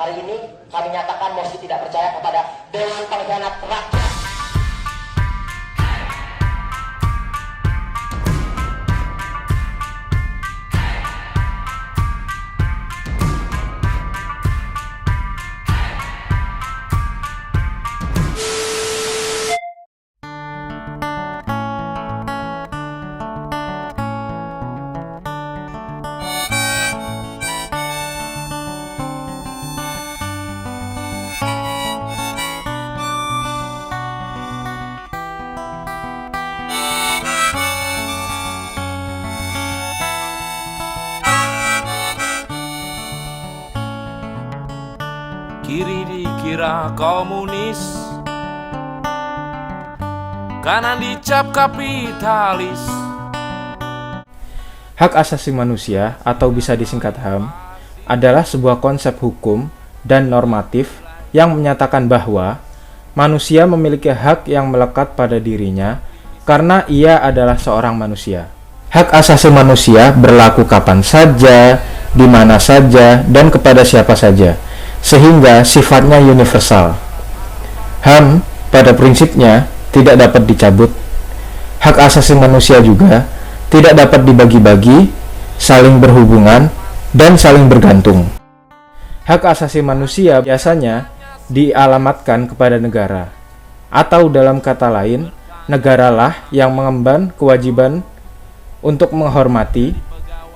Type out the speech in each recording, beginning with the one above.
Hari ini kami nyatakan mosi tidak percaya kepada Dewan Pengkhianat Rakyat. Kiri dikira komunis, kanan dicap kapitalis. Hak asasi manusia atau bisa disingkat HAM adalah sebuah konsep hukum dan normatif yang menyatakan bahwa manusia memiliki hak yang melekat pada dirinya karena ia adalah seorang manusia. Hak asasi manusia berlaku kapan saja, di mana saja, dan kepada siapa saja, sehingga sifatnya universal. HAM pada prinsipnya tidak dapat dicabut. Hak asasi manusia juga tidak dapat dibagi-bagi, saling berhubungan, dan saling bergantung. Hak asasi manusia biasanya dialamatkan kepada negara, atau dalam kata lain, negaralah yang mengemban kewajiban untuk menghormati,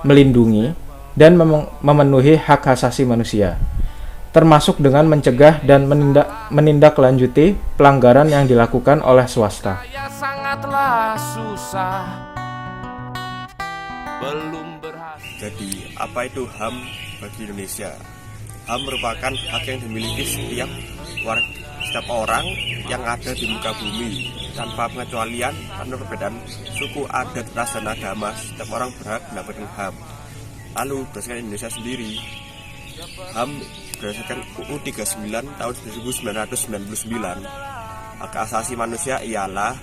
melindungi, dan memenuhi hak asasi manusia, termasuk dengan mencegah dan menindaklanjuti pelanggaran yang dilakukan oleh swasta. Sangatlah susah, belum berhasil. Jadi, apa itu HAM bagi Indonesia? HAM merupakan hak yang dimiliki setiap orang yang ada di muka bumi tanpa pengecualian karena perbedaan suku, adat, ras, dan agama. Setiap orang berhak mendapatkan HAM. Lalu berdasarkan Indonesia sendiri, HAM berdasarkan UU 39 tahun 1999, hak asasi manusia ialah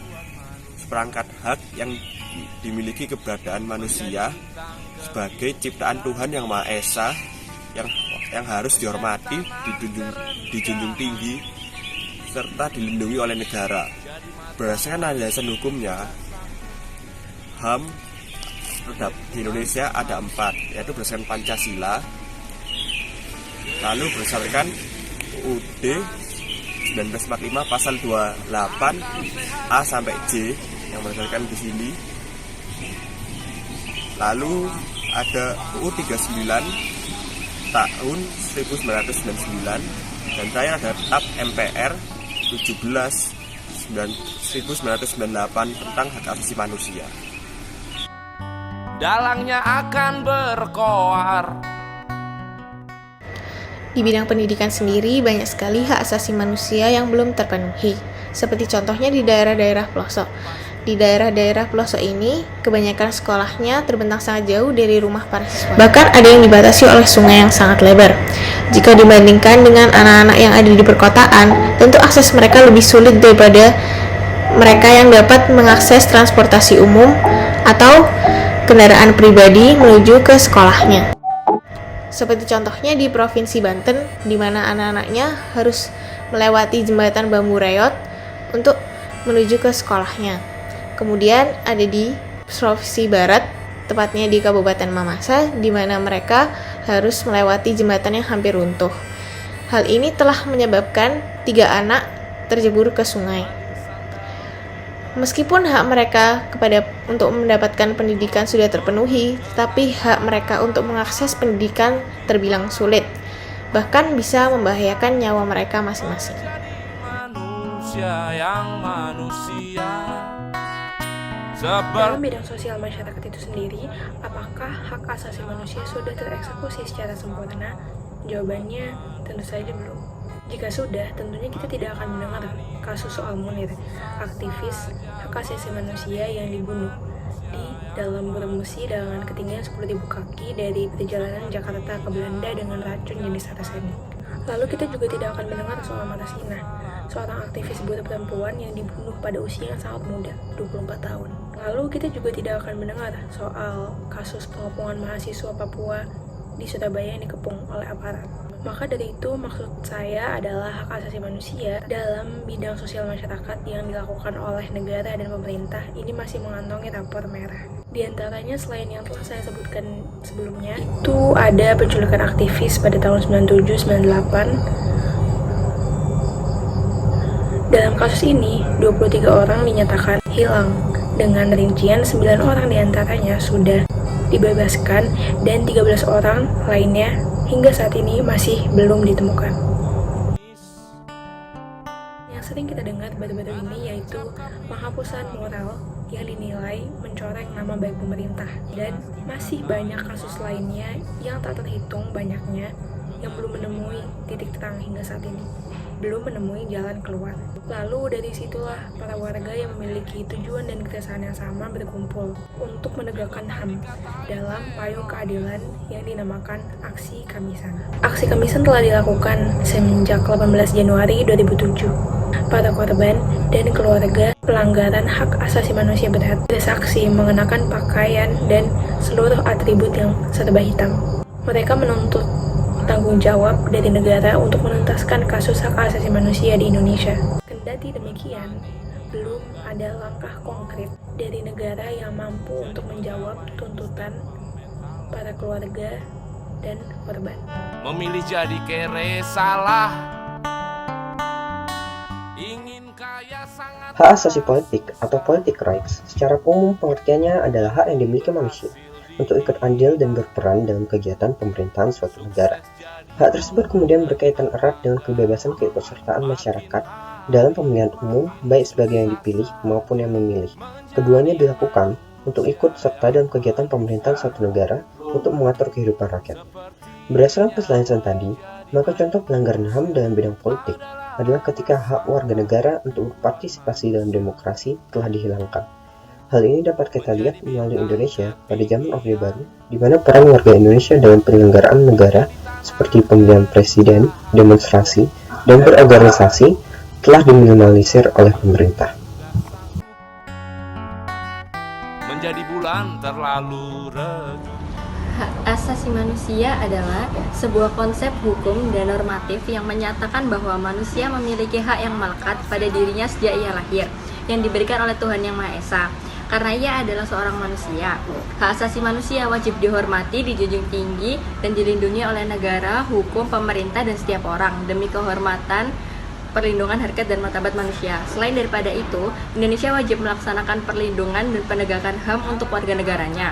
seperangkat hak yang dimiliki keberadaan manusia sebagai ciptaan Tuhan yang Maha Esa yang harus dihormati, dijunjung tinggi, serta dilindungi oleh negara. Berdasarkan landasan hukumnya, HAM di Indonesia ada 4, yaitu berdasarkan Pancasila, lalu berdasarkan UUD 1945 pasal 28 A sampai J yang berdasarkan di sini. Lalu ada UU 39 tahun 1999 dan terakhir ada TAP MPR 17 1998 tentang hak asasi manusia. Dalangnya akan berkoar. Di bidang pendidikan sendiri, banyak sekali hak asasi manusia yang belum terpenuhi, seperti contohnya di daerah-daerah pelosok. Di daerah-daerah pelosok ini, kebanyakan sekolahnya terbentang sangat jauh dari rumah para siswa. Bahkan ada yang dibatasi oleh sungai yang sangat lebar. Jika dibandingkan dengan anak-anak yang ada di perkotaan, tentu akses mereka lebih sulit daripada mereka yang dapat mengakses transportasi umum atau kendaraan pribadi menuju ke sekolahnya. Seperti contohnya di Provinsi Banten, di mana anak-anaknya harus melewati jembatan bambu reyot untuk menuju ke sekolahnya. Kemudian ada di Sulawesi Barat, tepatnya di Kabupaten Mamasa, di mana mereka harus melewati jembatan yang hampir runtuh. Hal ini telah menyebabkan 3 anak terjebur ke sungai. Meskipun hak mereka untuk mendapatkan pendidikan sudah terpenuhi, tetapi hak mereka untuk mengakses pendidikan terbilang sulit, bahkan bisa membahayakan nyawa mereka masing-masing. Dalam bidang sosial masyarakat itu sendiri, apakah hak asasi manusia sudah tereksekusi secara sempurna? Jawabannya tentu saja belum. Jika sudah, tentunya kita tidak akan mendengar kasus soal Munir, aktivis hak asasi manusia yang dibunuh di dalam burung besi dengan ketinggian 10.000 kaki dari perjalanan Jakarta ke Belanda dengan racun jenis arsenik. Lalu kita juga tidak akan mendengar soal Marasina, seorang aktivis buruh perempuan yang dibunuh pada usia yang sangat muda, 24 tahun. Lalu kita juga tidak akan mendengar soal kasus pengepungan mahasiswa Papua di Surabaya yang dikepung oleh aparat. Maka dari itu maksud saya adalah hak asasi manusia dalam bidang sosial masyarakat yang dilakukan oleh negara dan pemerintah ini masih mengantongi rapor merah. Di antaranya selain yang telah saya sebutkan sebelumnya, itu ada penculikan aktivis pada tahun 97-98. Dalam kasus ini, 23 orang dinyatakan hilang, dengan rincian 9 orang diantaranya sudah dibebaskan dan 13 orang lainnya hingga saat ini masih belum ditemukan. Yang sering kita dengar baru-baru ini yaitu penghapusan mural yang dinilai mencoreng nama baik pemerintah, dan masih banyak kasus lainnya yang tak terhitung banyaknya yang belum menemui titik terang hingga saat ini, belum menemui jalan keluar. Lalu dari situlah para warga yang memiliki tujuan dan keresahan yang sama berkumpul untuk menegakkan HAM dalam payung keadilan yang dinamakan Aksi Kamisan. Aksi Kamisan telah dilakukan semenjak 18 Januari 2007. Para korban dan keluarga pelanggaran hak asasi manusia berat bersaksi mengenakan pakaian dan seluruh atribut yang serba hitam. Mereka menuntut tanggung jawab dari negara untuk menuntaskan kasus hak asasi manusia di Indonesia. Kendati demikian, belum ada langkah konkret dari negara yang mampu untuk menjawab tuntutan para keluarga dan korban. Memilih jadi kere salah. Ingin kaya sangat. Hak asasi politik atau politic rights secara umum pengertiannya adalah hak yang dimiliki manusia untuk ikut andil dan berperan dalam kegiatan pemerintahan suatu negara. Hak tersebut kemudian berkaitan erat dengan kebebasan keikutsertaan masyarakat dalam pemilihan umum, baik sebagai yang dipilih maupun yang memilih. Keduanya dilakukan untuk ikut serta dalam kegiatan pemerintahan suatu negara untuk mengatur kehidupan rakyat. Berdasarkan penjelasan tadi, maka contoh pelanggaran HAM dalam bidang politik adalah ketika hak warga negara untuk berpartisipasi dalam demokrasi telah dihilangkan. Hal ini dapat kita lihat melalui Indonesia pada zaman Orde Baru, di mana peran warga Indonesia dalam penyelenggaraan negara seperti pemilihan presiden, demonstrasi, dan berorganisasi telah diminimalisir oleh pemerintah. Menjadi bulan terlalu redup. Hak asasi manusia adalah sebuah konsep hukum dan normatif yang menyatakan bahwa manusia memiliki hak yang melekat pada dirinya sejak ia lahir, yang diberikan oleh Tuhan Yang Maha Esa. Karena ia adalah seorang manusia, hak asasi manusia wajib dihormati, dijunjung tinggi, dan dilindungi oleh negara, hukum, pemerintah, dan setiap orang demi kehormatan, perlindungan harkat dan martabat manusia. Selain daripada itu, Indonesia wajib melaksanakan perlindungan dan penegakan HAM untuk warga negaranya.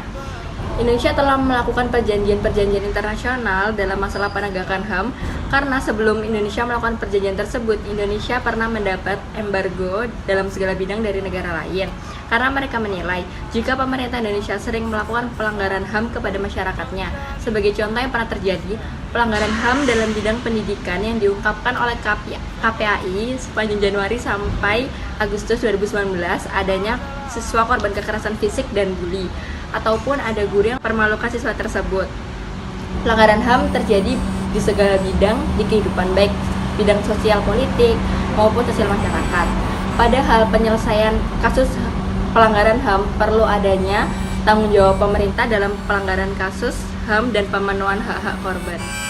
Indonesia telah melakukan perjanjian-perjanjian internasional dalam masalah penegakan HAM, karena sebelum Indonesia melakukan perjanjian tersebut, Indonesia pernah mendapat embargo dalam segala bidang dari negara lain, karena mereka menilai jika pemerintah Indonesia sering melakukan pelanggaran HAM kepada masyarakatnya. Sebagai contoh yang pernah terjadi, pelanggaran HAM dalam bidang pendidikan yang diungkapkan oleh KPAI sepanjang Januari sampai Agustus 2019, adanya siswa korban kekerasan fisik dan bully, ataupun ada guru yang permalukan siswa tersebut. Pelanggaran HAM terjadi di segala bidang di kehidupan, baik bidang sosial politik maupun sosial masyarakat. Padahal penyelesaian kasus pelanggaran HAM perlu adanya tanggung jawab pemerintah dalam pelanggaran kasus HAM dan pemenuhan hak-hak korban.